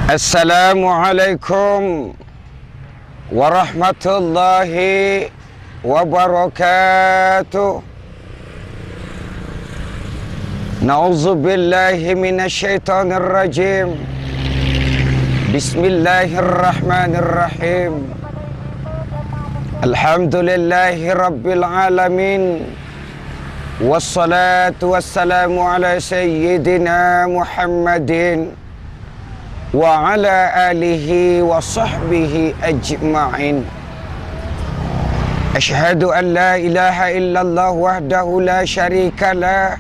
Assalamualaikum warahmatullahi wabarakatuh. Na'udzubillahi minasyaitonir rajim. Bismillahirrahmanirrahim. Alhamdulillahi rabbil alamin. Wassalatu wassalamu ala sayyidina Muhammadin wa ala alihi wa sahbihi ajma'in. Asyhadu an la ilaha illallah wahdahu la syarika lah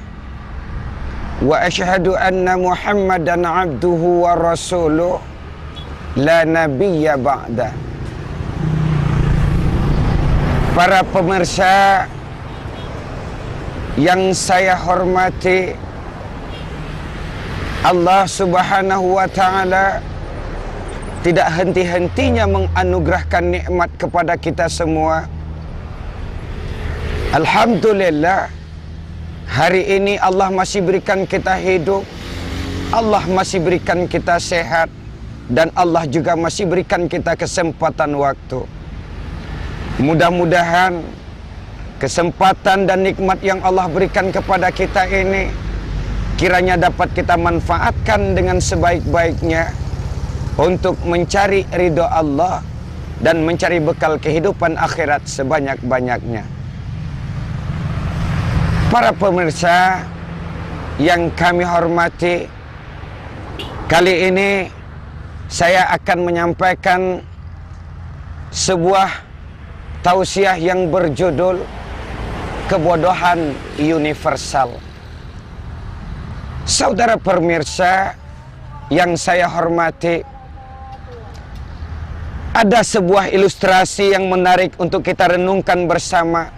wa asyhadu anna Muhammadan abduhu wa rasuluh la nabiyya ba'da. Para pemirsa yang saya hormati, Allah Subhanahu wa ta'ala tidak henti-hentinya menganugerahkan nikmat kepada kita semua. Alhamdulillah, hari ini Allah masih berikan kita hidup, Allah masih berikan kita sehat, dan Allah juga masih berikan kita kesempatan waktu. Mudah-mudahan kesempatan dan nikmat yang Allah berikan kepada kita ini kiranya dapat kita manfaatkan dengan sebaik-baiknya untuk mencari ridho Allah dan mencari bekal kehidupan akhirat sebanyak-banyaknya. Para pemirsa yang kami hormati, kali ini saya akan menyampaikan sebuah tausiah yang berjudul Kebodohan Universal. Saudara pemirsa yang saya hormati, ada sebuah ilustrasi yang menarik untuk kita renungkan bersama,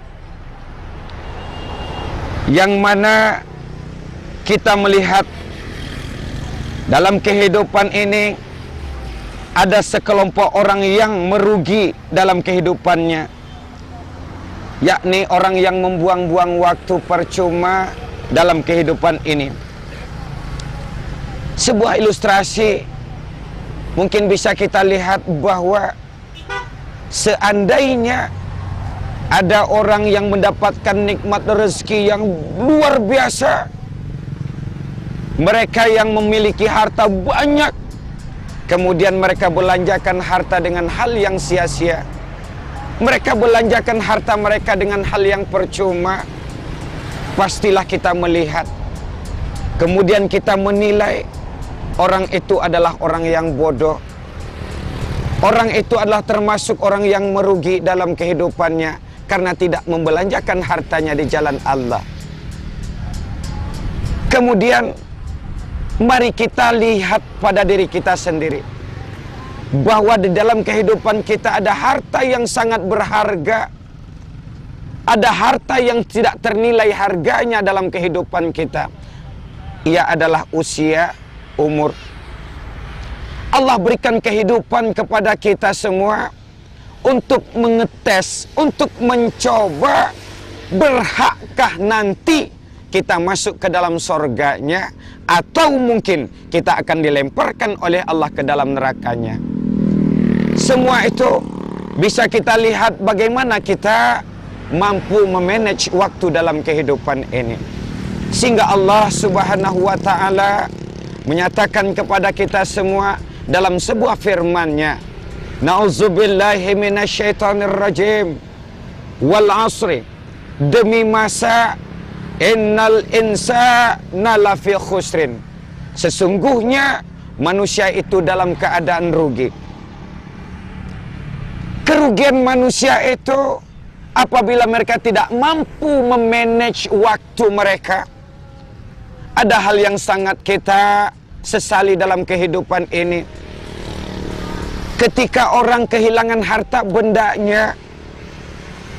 yang mana kita melihat dalam kehidupan ini ada sekelompok orang yang merugi dalam kehidupannya, yakni orang yang membuang-buang waktu percuma dalam kehidupan ini. Sebuah ilustrasi mungkin bisa kita lihat bahwa seandainya ada orang yang mendapatkan nikmat rezeki yang luar biasa, mereka yang memiliki harta banyak, kemudian mereka belanjakan harta dengan hal yang sia-sia, mereka belanjakan harta mereka dengan hal yang percuma, pastilah kita melihat, kemudian kita menilai orang itu adalah orang yang bodoh. Orang itu adalah termasuk orang yang merugi dalam kehidupannya karena tidak membelanjakan hartanya di jalan Allah. Kemudian mari kita lihat pada diri kita sendiri, bahwa di dalam kehidupan kita ada harta yang sangat berharga, ada harta yang tidak ternilai harganya dalam kehidupan kita. Ia adalah usia, umur. Allah berikan kehidupan kepada kita semua untuk mengetes, untuk mencoba berhakkah nanti kita masuk ke dalam surganya, atau mungkin kita akan dilemparkan oleh Allah ke dalam nerakanya. Semua itu bisa kita lihat bagaimana kita mampu memanage waktu dalam kehidupan ini, sehingga Allah Subhanahu wa ta'ala menyatakan kepada kita semua dalam sebuah firman-Nya, Na'udzubillahi minasyaitonir rajim, wal asri, demi masa, innal insana lafi khusrin, sesungguhnya manusia itu dalam keadaan rugi. Kerugian manusia itu apabila mereka tidak mampu memanage waktu mereka. Ada hal yang sangat kita sesali dalam kehidupan ini. Ketika orang kehilangan harta bendanya,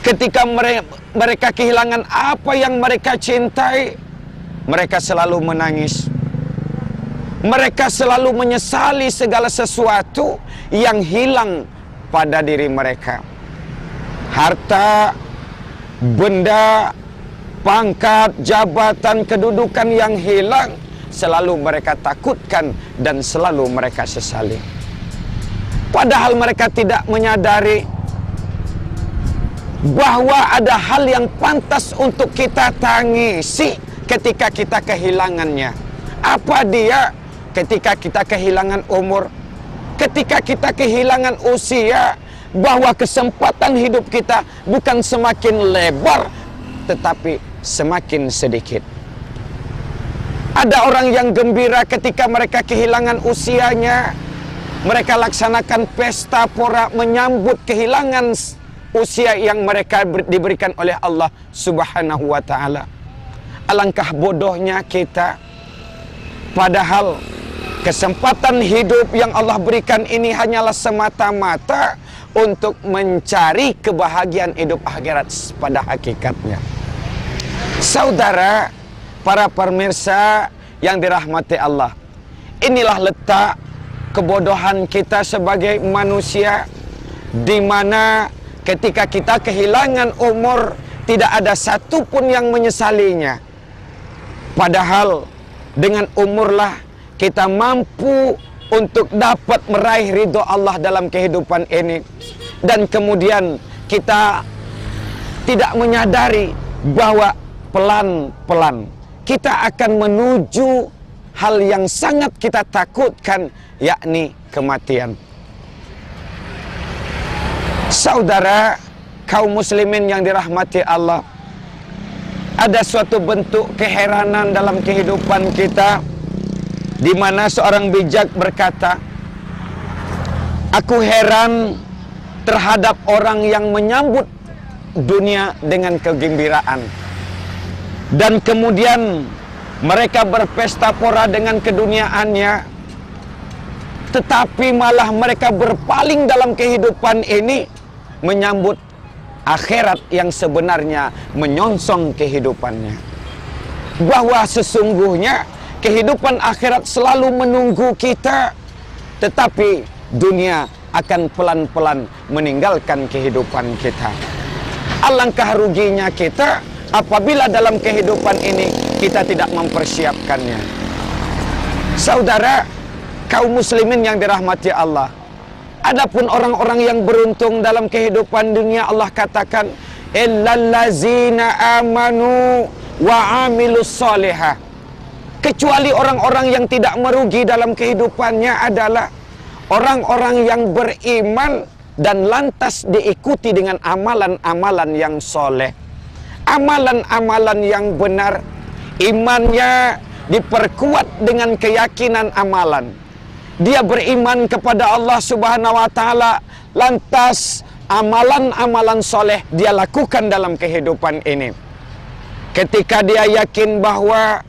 ketika mereka kehilangan apa yang mereka cintai, mereka selalu menangis. Mereka selalu menyesali segala sesuatu yang hilang pada diri mereka. Harta, benda, pangkat, jabatan, kedudukan yang hilang selalu mereka takutkan dan selalu mereka sesali. Padahal mereka tidak menyadari bahwa ada hal yang pantas untuk kita tangisi ketika kita kehilangannya. Apa dia? Ketika kita kehilangan umur, ketika kita kehilangan usia, bahwa kesempatan hidup kita bukan semakin lebar, tetapi semakin sedikit. Ada orang yang gembira ketika mereka kehilangan usianya. Mereka laksanakan pesta pora menyambut kehilangan usia yang mereka diberikan oleh Allah Subhanahu wa ta'ala. Alangkah bodohnya kita. Padahal kesempatan hidup yang Allah berikan ini hanyalah semata-mata untuk mencari kebahagiaan hidup akhirat pada hakikatnya. Saudara, para pemirsa yang dirahmati Allah, inilah letak kebodohan kita sebagai manusia, di mana ketika kita kehilangan umur tidak ada satupun yang menyesalinya. Padahal dengan umurlah kita mampu untuk dapat meraih ridho Allah dalam kehidupan ini. Dan kemudian kita tidak menyadari bahwa pelan-pelan kita akan menuju hal yang sangat kita takutkan, yakni kematian. Saudara, kaum muslimin yang dirahmati Allah, ada suatu bentuk keheranan dalam kehidupan kita, di mana seorang bijak berkata, "Aku heran terhadap orang yang menyambut dunia dengan kegembiraan, dan kemudian mereka berpesta pora dengan keduniaannya, tetapi malah mereka berpaling dalam kehidupan ini menyambut akhirat yang sebenarnya menyongsong kehidupannya." Bahwa sesungguhnya kehidupan akhirat selalu menunggu kita, tetapi dunia akan pelan-pelan meninggalkan kehidupan kita. Alangkah ruginya kita apabila dalam kehidupan ini kita tidak mempersiapkannya. Saudara, kaum muslimin yang dirahmati Allah, adapun orang-orang yang beruntung dalam kehidupan dunia, Allah katakan, illallazina amanu wa amilus solihah. Kecuali orang-orang yang tidak merugi dalam kehidupannya adalah orang-orang yang beriman dan lantas diikuti dengan amalan-amalan yang soleh, amalan-amalan yang benar. Imannya diperkuat dengan keyakinan amalan. Dia beriman kepada Allah Subhanahu wa ta'ala, lantas amalan-amalan soleh dia lakukan dalam kehidupan ini. Ketika dia yakin bahwa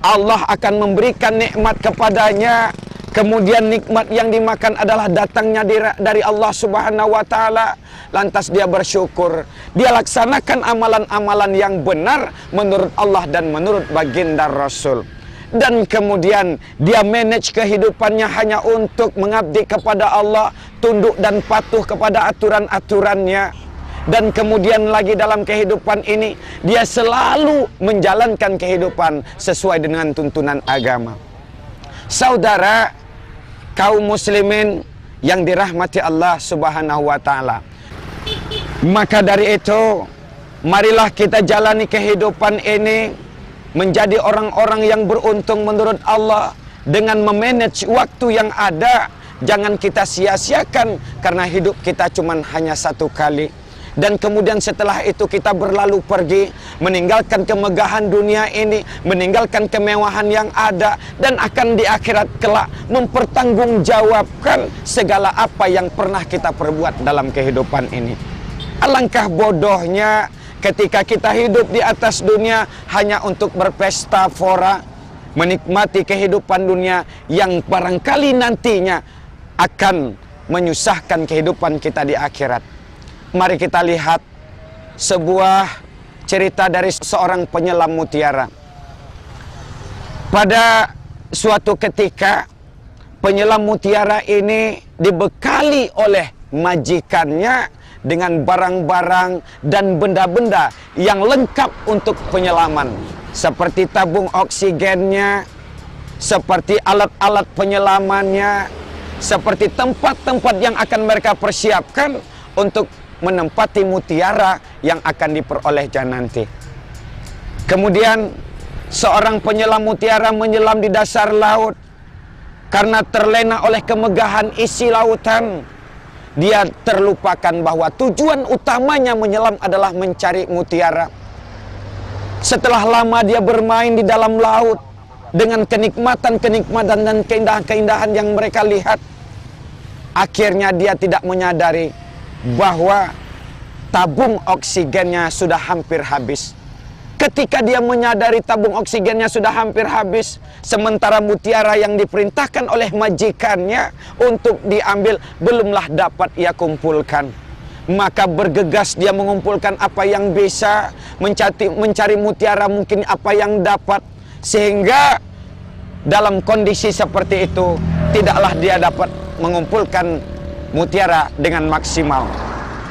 Allah akan memberikan nikmat kepadanya, kemudian nikmat yang dimakan adalah datangnya dari Allah Subhanahu wa ta'ala, lantas dia bersyukur. Dia laksanakan amalan-amalan yang benar menurut Allah dan menurut baginda Rasul. Dan kemudian dia manage kehidupannya hanya untuk mengabdi kepada Allah, tunduk dan patuh kepada aturan-aturannya. Dan kemudian lagi dalam kehidupan ini dia selalu menjalankan kehidupan sesuai dengan tuntunan agama. Saudara, kaum muslimin yang dirahmati Allah Subhanahu wa ta'ala, maka dari itu marilah kita jalani kehidupan ini menjadi orang-orang yang beruntung menurut Allah dengan memanage waktu yang ada. Jangan kita sia-siakan karena hidup kita cuma hanya satu kali. Dan kemudian setelah itu kita berlalu pergi, meninggalkan kemegahan dunia ini, meninggalkan kemewahan yang ada, dan akan di akhirat kelak mempertanggungjawabkan segala apa yang pernah kita perbuat dalam kehidupan ini. Alangkah bodohnya ketika kita hidup di atas dunia hanya untuk berpesta fora, menikmati kehidupan dunia yang barangkali nantinya akan menyusahkan kehidupan kita di akhirat. Mari kita lihat sebuah cerita dari seorang penyelam mutiara. Pada suatu ketika, penyelam mutiara ini dibekali oleh majikannya dengan barang-barang dan benda-benda yang lengkap untuk penyelaman, seperti tabung oksigennya, seperti alat-alat penyelamannya, seperti tempat-tempat yang akan mereka persiapkan untuk menempati mutiara yang akan diperolehnya nanti. Kemudian seorang penyelam mutiara menyelam di dasar laut. Karena terlena oleh kemegahan isi lautan, dia terlupakan bahwa tujuan utamanya menyelam adalah mencari mutiara. Setelah lama dia bermain di dalam laut dengan kenikmatan-kenikmatan dan keindahan-keindahan yang mereka lihat, akhirnya dia tidak menyadari bahwa tabung oksigennya sudah hampir habis. Ketika dia menyadari tabung oksigennya sudah hampir habis, sementara mutiara yang diperintahkan oleh majikannya untuk diambil belumlah dapat ia kumpulkan. Maka bergegas dia mengumpulkan apa yang bisa, mencari mutiara mungkin apa yang dapat, sehingga dalam kondisi seperti itu tidaklah dia dapat mengumpulkan mutiara dengan maksimal.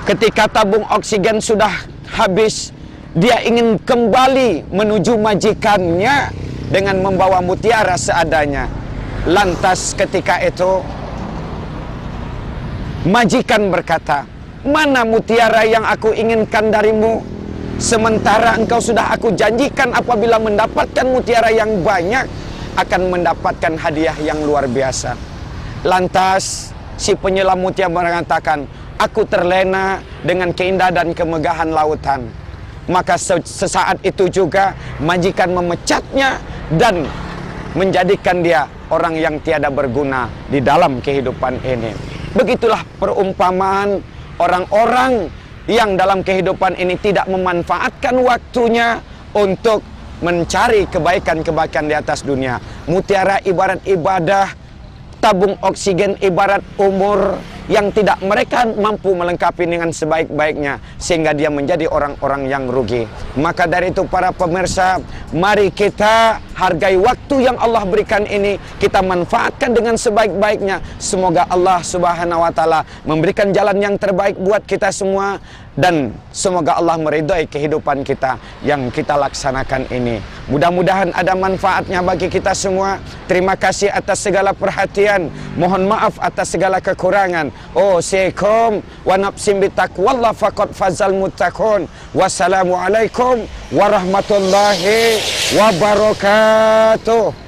Ketika tabung oksigen sudah habis, dia ingin kembali menuju majikannya dengan membawa mutiara seadanya. Lantas ketika itu majikan berkata, "Mana mutiara yang aku inginkan darimu? Sementara engkau sudah aku janjikan apabila mendapatkan mutiara yang banyak akan mendapatkan hadiah yang luar biasa." Lantas si penyelam mutiara mengatakan, "Aku terlena dengan keindahan dan kemegahan lautan." Maka sesaat itu juga majikan memecatnya dan menjadikan dia orang yang tiada berguna di dalam kehidupan ini. Begitulah perumpamaan orang-orang yang dalam kehidupan ini tidak memanfaatkan waktunya untuk mencari kebaikan-kebaikan di atas dunia. Mutiara ibarat ibadah, tabung oksigen ibarat umur yang tidak mereka mampu melengkapi dengan sebaik-baiknya, sehingga dia menjadi orang-orang yang rugi. Maka dari itu para pemirsa, mari kita hargai waktu yang Allah berikan ini, kita manfaatkan dengan sebaik-baiknya. Semoga Allah Subhanahu wa taala memberikan jalan yang terbaik buat kita semua, dan semoga Allah meridhai kehidupan kita yang kita laksanakan ini. Mudah-mudahan ada manfaatnya bagi kita semua. Terima kasih atas segala perhatian. Mohon maaf atas segala kekurangan. Usikum wa nafsim bitaqwallah faqad fazal muttaqun. Wassalamualaikum warahmatullahi wabarakatuh.